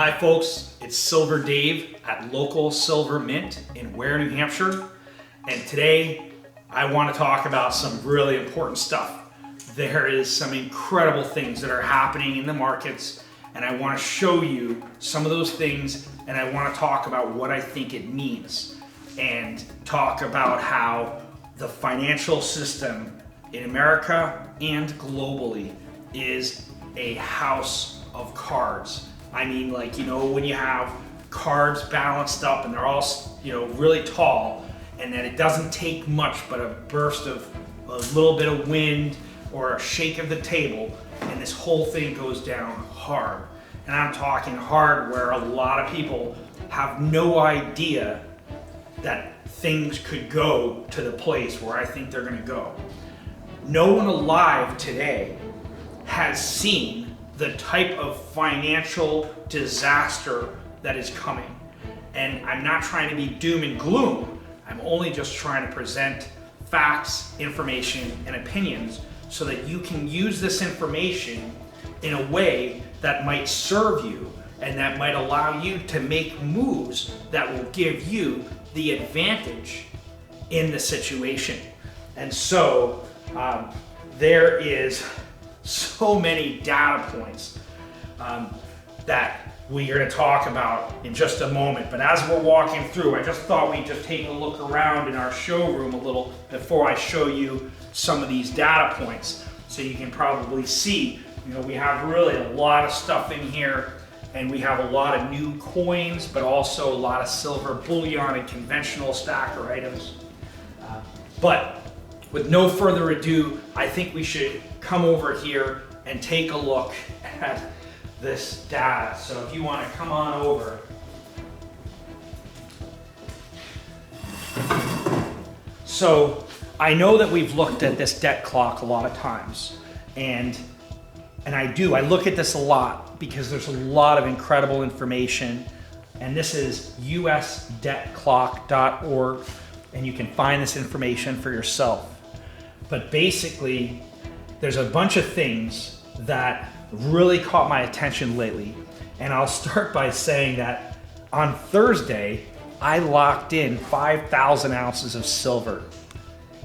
Hi folks, it's Silver Dave at LocalSilverMint in Ware, New Hampshire. And today I want to talk about some really important stuff. There is some incredible things that are happening in the markets, and I want to show you some of those things, and I want to talk about what I think it means and talk about how the financial system in America and globally is a house of cards. I mean, like, when you have cards balanced up and they're all, really tall, and that it doesn't take much but a burst of a little bit of wind or a shake of the table, and this whole thing goes down hard. And I'm talking hard where a lot of people have no idea that things could go to the place where I think they're gonna go. No one alive today has seen the type of financial disaster that is coming. And I'm not trying to be doom and gloom. I'm only just trying to present facts, information, and opinions so that you can use this information in a way that might serve you and that might allow you to make moves that will give you the advantage in the situation. And so there is so many data points that we are going to talk about in just a moment. But as we're walking through, I just thought we'd just take a look around in our showroom a little before I show you some of these data points. So you can probably see, we have really a lot of stuff in here, and we have a lot of new coins, but also a lot of silver bullion and conventional stacker items. But with no further ado, I think we should come over here and take a look at this data. So if you want to come on over. So I know that we've looked at this debt clock a lot of times, and I look at this a lot because there's a lot of incredible information, and this is usdebtclock.org, and you can find this information for yourself. But basically, there's a bunch of things that really caught my attention lately, and I'll start by saying that on Thursday, I locked in 5,000 ounces of silver.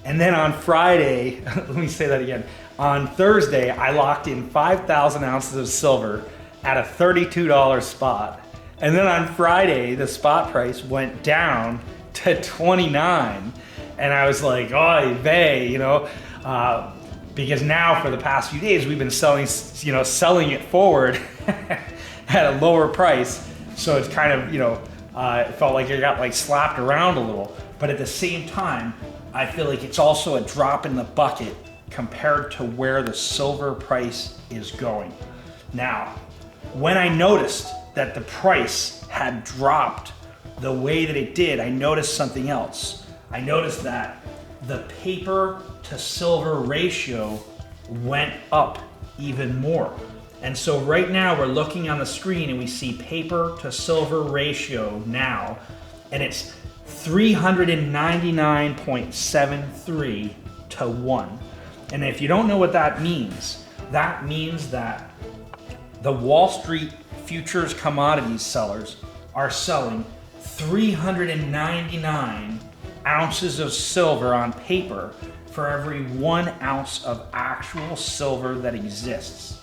And then on Friday, let me say that again. On Thursday, I locked in 5,000 ounces of silver at a $32 spot. And then on Friday, the spot price went down to 29. And I was like, oy vey, because now for the past few days, we've been selling it forward at a lower price. So it's kind of, it felt like it got slapped around a little. But at the same time, I feel like it's also a drop in the bucket compared to where the silver price is going. Now, when I noticed that the price had dropped the way that it did, I noticed something else. I noticed that the paper to silver ratio went up even more. And so right now we're looking on the screen and we see paper to silver ratio now, and it's 399.73 to 1. And if you don't know what that means that the Wall Street futures commodities sellers are selling 399 ounces of silver on paper for every 1 ounce of actual silver that exists.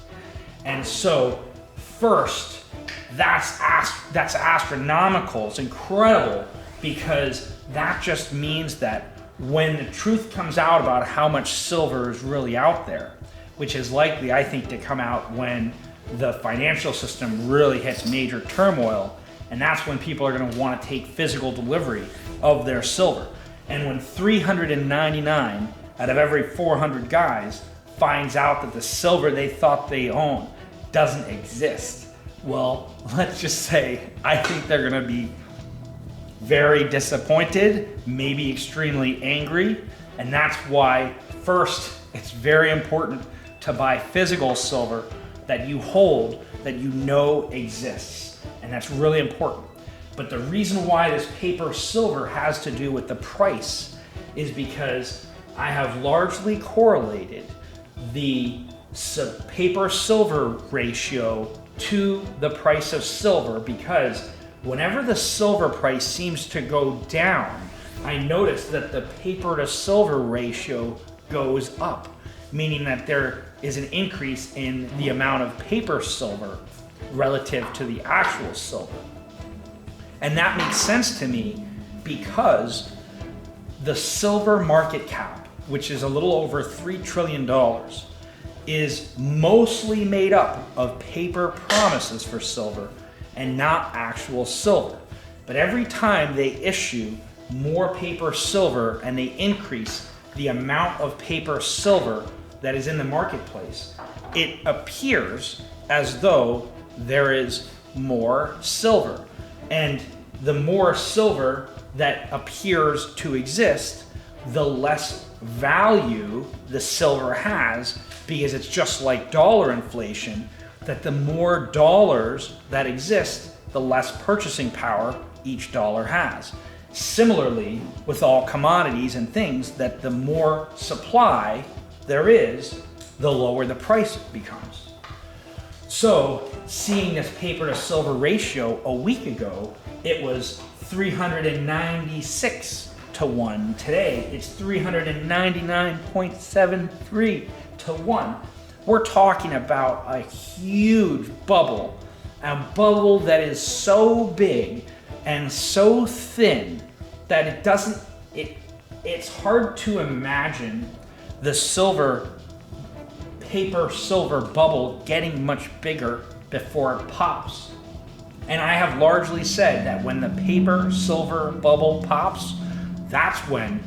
And so first, that's astronomical. It's incredible, because that just means that when the truth comes out about how much silver is really out there, which is likely, I think, to come out when the financial system really hits major turmoil, and that's when people are going to want to take physical delivery of their silver. And when 399 out of every 400 guys finds out that the silver they thought they owned doesn't exist, well, let's just say I think they're going to be very disappointed, maybe extremely angry, and that's why first it's very important to buy physical silver that you hold, that you know exists, and that's really important. But the reason why this paper silver has to do with the price is because I have largely correlated the paper silver ratio to the price of silver, because whenever the silver price seems to go down, I notice that the paper to silver ratio goes up, meaning that there is an increase in the amount of paper silver relative to the actual silver. And that makes sense to me because the silver market cap, which is a little over $3 trillion, is mostly made up of paper promises for silver and not actual silver. But every time they issue more paper silver and they increase the amount of paper silver that is in the marketplace, it appears as though there is more silver. And the more silver that appears to exist, the less value the silver has, because it's just like dollar inflation, that the more dollars that exist, the less purchasing power each dollar has. Similarly, with all commodities and things, that the more supply there is, the lower the price becomes. So, seeing this paper to silver ratio a week ago, it was 396 to 1. Today, it's 399.73 to 1. We're talking about a huge bubble, a bubble that is so big and so thin that it's hard to imagine the paper silver bubble getting much bigger before it pops. And I have largely said that when the paper silver bubble pops, that's when,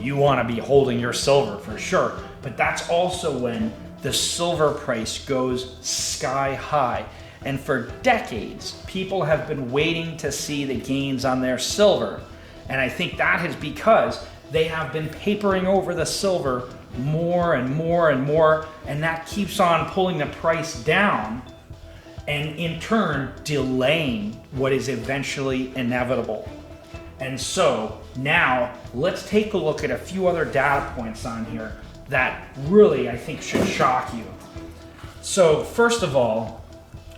you want to be holding your silver for sure. But that's also when the silver price goes sky high. And for decades, people have been waiting to see the gains on their silver. And I think that is because they have been papering over the silver more and more and more, and that keeps on pulling the price down, and in turn delaying what is eventually inevitable. And so now let's take a look at a few other data points on here that really I think should shock you. So first of all,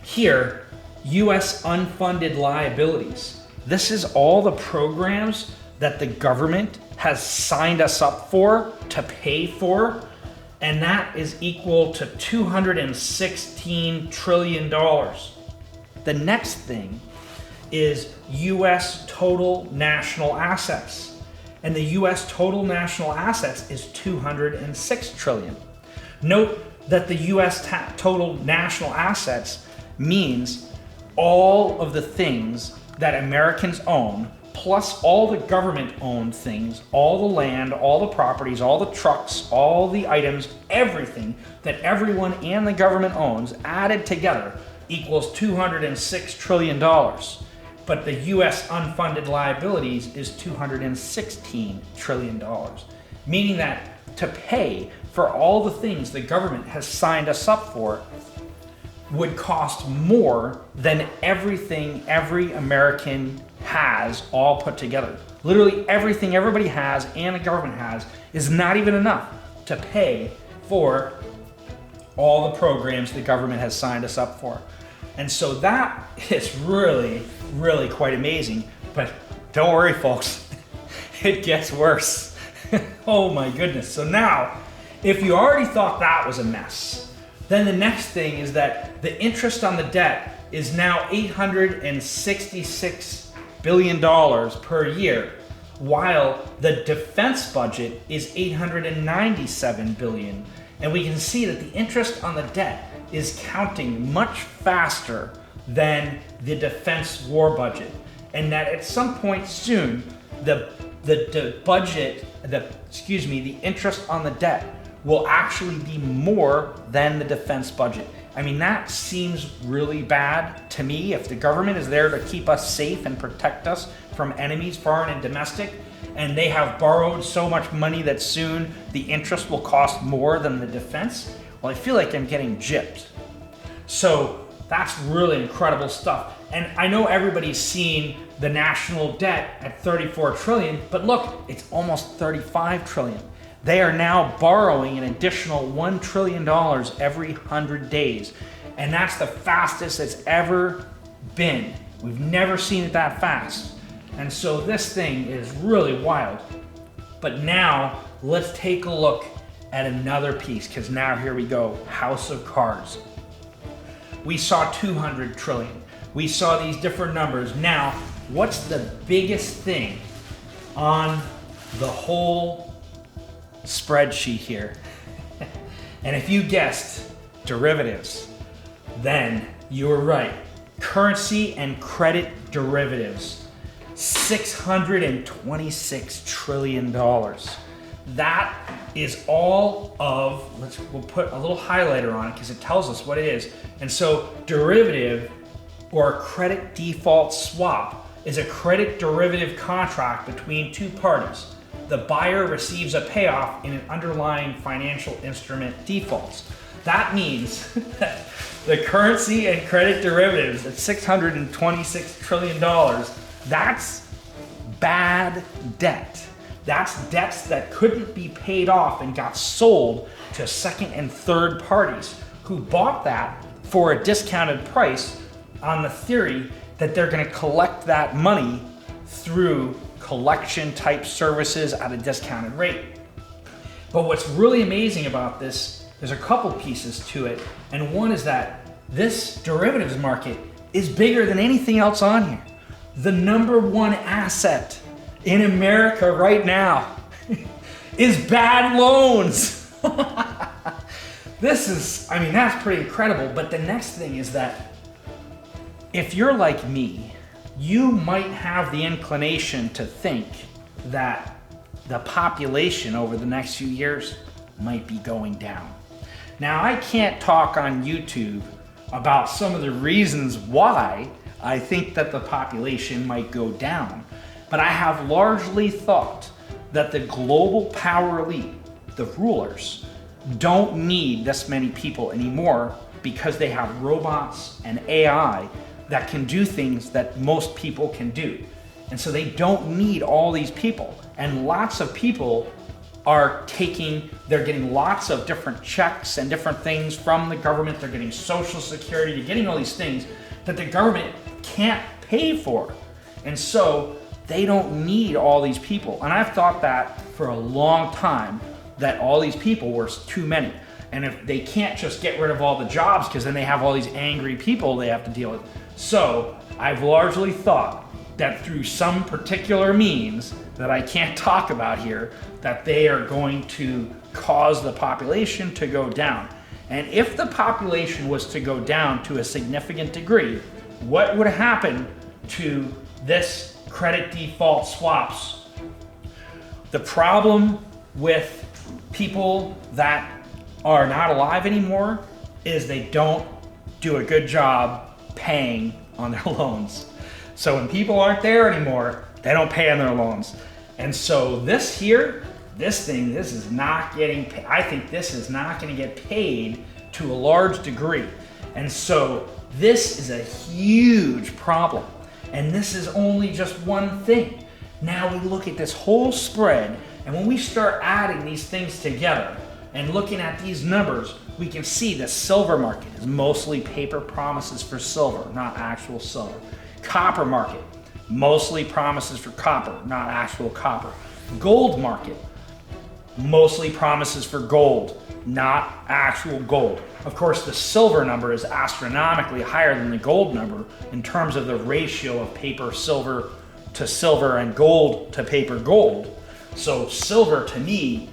here, US unfunded liabilities. This is all the programs that the government has signed us up for to pay for, and that is equal to $216 trillion. The next thing is US total national assets, and the US total national assets is $206 trillion. Note that the US total national assets means all of the things that Americans own, plus all the government-owned things, all the land, all the properties, all the trucks, all the items, everything that everyone and the government owns added together equals $206 trillion. But the US unfunded liabilities is $216 trillion, meaning that to pay for all the things the government has signed us up for would cost more than everything every American has all put together. Literally everything everybody has and the government has is not even enough to pay for all the programs the government has signed us up for. And so that is really, really quite amazing. But don't worry, folks, it gets worse. Oh my goodness. So now, if you already thought that was a mess, then the next thing is that the interest on the debt is now $866 billion per year, while the defense budget is $897 billion. And we can see that the interest on the debt is counting much faster than the defense war budget, and that at some point soon, the interest on the debt will actually be more than the defense budget. I mean, that seems really bad to me. If the government is there to keep us safe and protect us from enemies, foreign and domestic, and they have borrowed so much money that soon the interest will cost more than the defense, well, I feel like I'm getting gypped. So that's really incredible stuff. And I know everybody's seen the national debt at 34 trillion, but look, it's almost 35 trillion. They are now borrowing an additional $1 trillion every 100 days. And that's the fastest it's ever been. We've never seen it that fast. And so this thing is really wild. But now let's take a look at another piece, because now here we go, house of cards. We saw 200 trillion. We saw these different numbers. Now, what's the biggest thing on the whole spreadsheet here? And if you guessed derivatives, then you were right. Currency and credit derivatives, $626 trillion. That is all of, we'll put a little highlighter on it because it tells us what it is. And so derivative or credit default swap is a credit derivative contract between two parties. The buyer receives a payoff in an underlying financial instrument defaults. That means that the currency and credit derivatives at $626 trillion, that's bad debt. That's debts that couldn't be paid off and got sold to second and third parties who bought that for a discounted price on the theory that they're going to collect that money through collection type services at a discounted rate. But what's really amazing about this, there's a couple pieces to it, and one is that this derivatives market is bigger than anything else on here. The number one asset in America right now is bad loans. This is, I mean, that's pretty incredible. But the next thing is that if you're like me, you might have the inclination to think that the population over the next few years might be going down. Now, I can't talk on YouTube about some of the reasons why I think that the population might go down, but I have largely thought that the global power elite, the rulers, don't need this many people anymore because they have robots and AI that can do things that most people can do. And so they don't need all these people. And lots of people are they're getting lots of different checks and different things from the government. They're getting Social Security, they're getting all these things that the government can't pay for. And so they don't need all these people. And I've thought that for a long time, that all these people were too many. And if they can't just get rid of all the jobs, because then they have all these angry people they have to deal with. So I've largely thought that through some particular means that I can't talk about here, that they are going to cause the population to go down. And if the population was to go down to a significant degree, what would happen to this credit default swaps? The problem with people that are not alive anymore is they don't do a good job paying on their loans. So when people aren't there anymore, they don't pay on their loans. And so this is not getting, I think this is not going to get paid to a large degree. And so this is a huge problem. And this is only just one thing. Now we look at this whole spread, and when we start adding these things together and looking at these numbers, we can see the silver market is mostly paper promises for silver, not actual silver. Copper market, mostly promises for copper, not actual copper. Gold market, mostly promises for gold, not actual gold. Of course, the silver number is astronomically higher than the gold number in terms of the ratio of paper silver to silver and gold to paper gold. So silver, to me,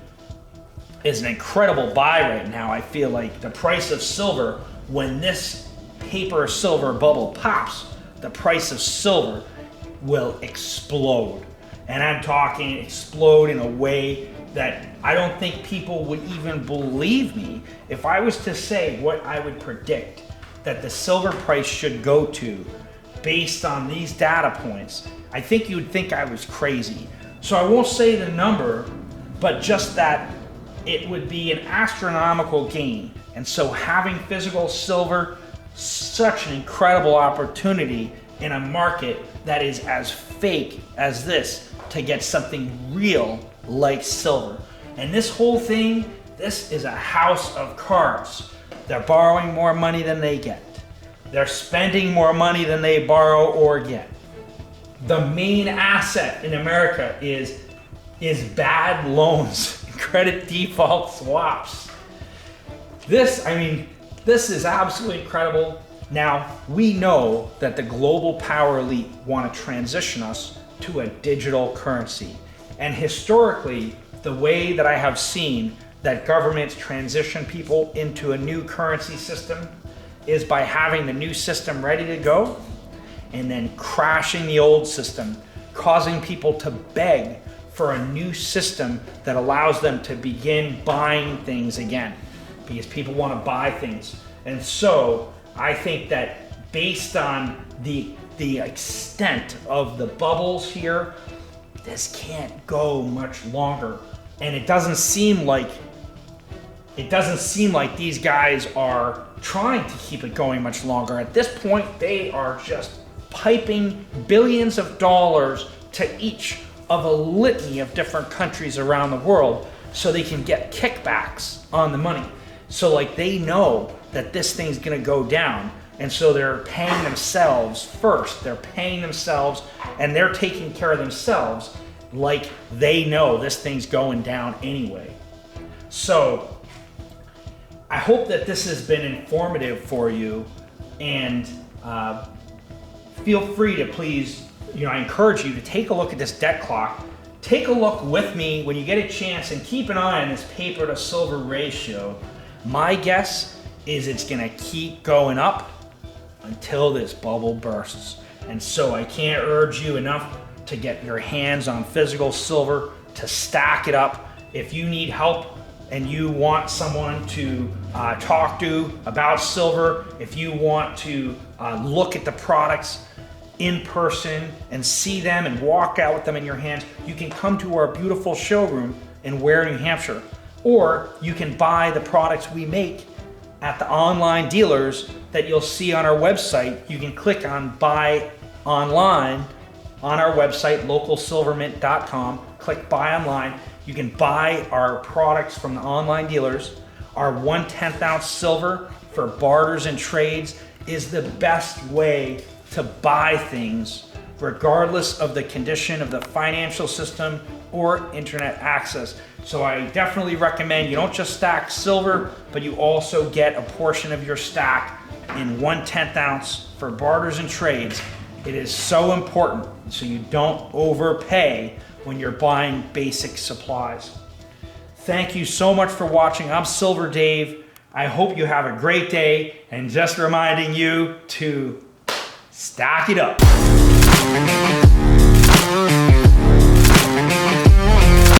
is an incredible buy right now. I feel like the price of silver, when this paper silver bubble pops, the price of silver will explode. And I'm talking explode in a way that I don't think people would even believe me if I was to say what I would predict that the silver price should go to based on these data points. I think you would think I was crazy. So I won't say the number, but just that it would be an astronomical gain. And so having physical silver, such an incredible opportunity in a market that is as fake as this to get something real like silver. And this whole thing, this is a house of cards. They're borrowing more money than they get. They're spending more money than they borrow or get. The main asset in America is bad loans, credit default swaps. This is absolutely incredible. Now, we know that the global power elite want to transition us to a digital currency. And historically, the way that I have seen that governments transition people into a new currency system is by having the new system ready to go and then crashing the old system, causing people to beg for a new system that allows them to begin buying things again, because people want to buy things. And so I think that based on the extent of the bubbles here, this can't go much longer. And it doesn't seem like these guys are trying to keep it going much longer. At this point, they are just piping billions of dollars to each of a litany of different countries around the world so they can get kickbacks on the money. So like they know that this thing's gonna go down, and so they're paying themselves first. They're paying themselves and they're taking care of themselves like they know this thing's going down anyway. So I hope that this has been informative for you, and feel free to please, I encourage you to take a look at this debt clock. Take a look with me when you get a chance and keep an eye on this paper to silver ratio. My guess is it's gonna keep going up until this bubble bursts. And so I can't urge you enough to get your hands on physical silver, to stack it up. If you need help and you want someone to talk to about silver, if you want to look at the products in person and see them and walk out with them in your hands, you can come to our beautiful showroom in Ware, New Hampshire. Or you can buy the products we make at the online dealers that you'll see on our website. You can click on buy online on our website, LocalSilverMint.com. Click buy online. You can buy our products from the online dealers. Our 1/10 ounce silver for barters and trades is the best way to buy things regardless of the condition of the financial system or internet access. So I definitely recommend you don't just stack silver, but you also get a portion of your stack in 1/10 ounce for barters and trades. It is so important so you don't overpay when you're buying basic supplies. Thank you so much for watching. I'm Silver Dave. I hope you have a great day, and just reminding you to stack it up.